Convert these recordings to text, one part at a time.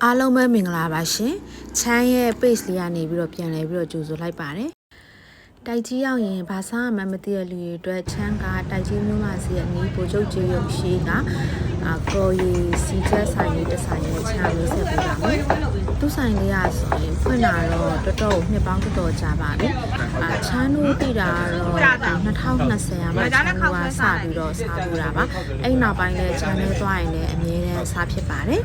အားလုံးပဲမင်္ဂလာပါရှင်ချမ်းရဲ့ page လေးကနေပြီးတော့ပြန်လဲပြီးတော့ကြိုဆိုလိုက်ပါတယ်တိုက်ကြီးရောက်ရင်ဘာသာမှမသိတဲ့လူတွေအတွက်ချမ်းကတိုက်ကြီးမျိုးမစီရဲ့အနီးပိုချုပ်ကြီးရုပ်ရှိကကော်ရီစီချက်ဆိုင်လေးတစ်ဆိုင်နဲ့ချမ်းလေးဆက်ပေးပါမယ်သူ့ဆိုင်လေးကဆိုရင်ဖွင့်လာတော့တော်တော်နှစ်ပေါင်းတော်တော်ကြာပါပြီချမ်းတို့တည်တာတော့2020မှာချမ်းတို့ကစပြီးတော့စားပြတာပါအဲ့နောက်ပိုင်းလဲချမ်းလေးသွားရင်လည်းအမြဲတမ်းစားဖြစ်ပါတယ်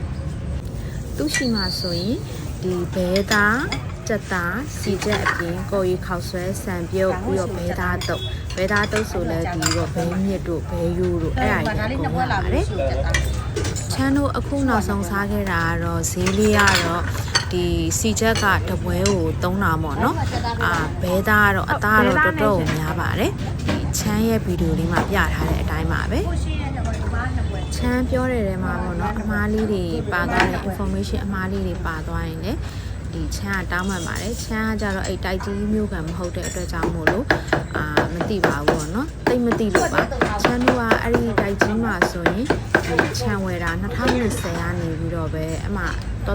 သူရှိမှာဆိုရင်ဒီဘဲသားကြက်သားစီချက်အပြင်ကိုရီခောက်ဆွဲဆန်ပြုတ်ပြီးတော့ဘဲသားတုပ်ဆိုလဲဒီတော့ဘဲမြစ်တို့ဘဲယိုးတို့အဲ့ဒါတွေကုန်လာပါတယ်ချမ်းတို့အခုနောက်ဆုံးစားခဲ့တာကတော့ဈေးလေးကတော့ဒီစီချက်ကတပွဲကို3တာပေါ့နော်ဘဲသားကတော့အသားတော့တော်တော်များပါတယ်ဒီချမ်းရဲ့ဗီဒီယိုလေးမှာပြထားတဲ့အတိုင်းပါပဲချမ်းပြောတဲ့ထဲမှာပေါ့နော်အမားလေးတွေပါသွားတဲ့ information အမားလေးတွေပါသွားရင်လည်းဒီချမ်းကတောင်းပန်ပါတယ်ချမ်းကကြတော့အဲ့တိုက်ကြီးမျိုးကမဟုတ်တဲ့အတွက်ကြောင့်မို့လို့မသိပါဘူးပေါ့နော်တိတ်မသိလို့ပါချမ်းတို့ကအဲ့ဒီတိုက်ကြီးမှာဆိုရင်ဒီချမ်းဝယ်တာ2020ကနေပြီးတော့ပဲအမှ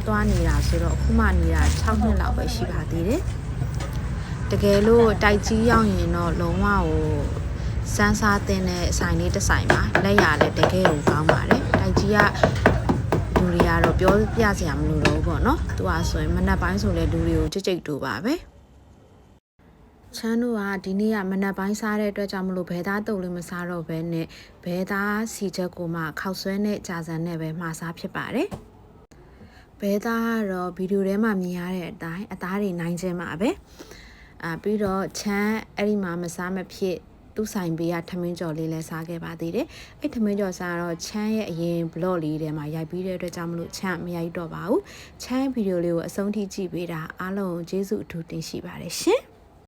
သွားနေတာဆိုတော့အခုမှနေတာ6နှစ်လောက်ပဲရှိပါသေးတယ်တကယ်လို့တိုက်ကြီးရောက်ရင်တော့လုံးဝကိုစမ်းစားတင်တဲ့အဆိုင်လေးတစ်ဆိုင်ပါလက်ရလည်းတကယ်ကိုကောင်းပါတယ်တိုက်ကြီးကလူတွေကတော့ပြောပြစရာမလိုတော့ဘူးပေါ့နော်သူကဆိုရင်မနက်ပိုင်းဆိုလဲလူတွေကိုကြိတ်တူပါပဲချမ်းတို့ကဒီနေ့ကမနက်ပိုင်းစားတဲ့အတွက်ကြောင့်မလို့ဘဲသားတုပ်လေးမစားတော့ဘဲနဲ့ဘဲသားစီချက်ကိုမှခောက်ဆွဲနဲ့ကြာစံနဲ့ပဲမှာစားဖြစ်ပါတယ်ဘဲသားကတော့ဗီဒီယိုထဲမှာမြင်ရတဲ့အတိုင်းအသားတွေနိုင်ခြင်းပါပဲပြီးတော့ချမ်းအဲ့ဒီမှာမစားမဖြစ်သူ့ဆိုင်ပေးကထမင်းကြော်လေးလဲစားခဲ့ပါသေးတယ်အဲ့ထမင်းကြော်စားတော့ချမ်းရဲ့အရင် blog လေးထဲမှာရိုက်ပြီးတဲ့အတွက်ကြောင့်မလို့ချမ်းမရိုက်တော့ပါဘူးချမ်းဗီဒီယိုလေးကိုအဆုံးထိကြည့်ပေးတာအားလုံးကျေးဇူးအထူးတင်ရှိပါတယ်ရှင်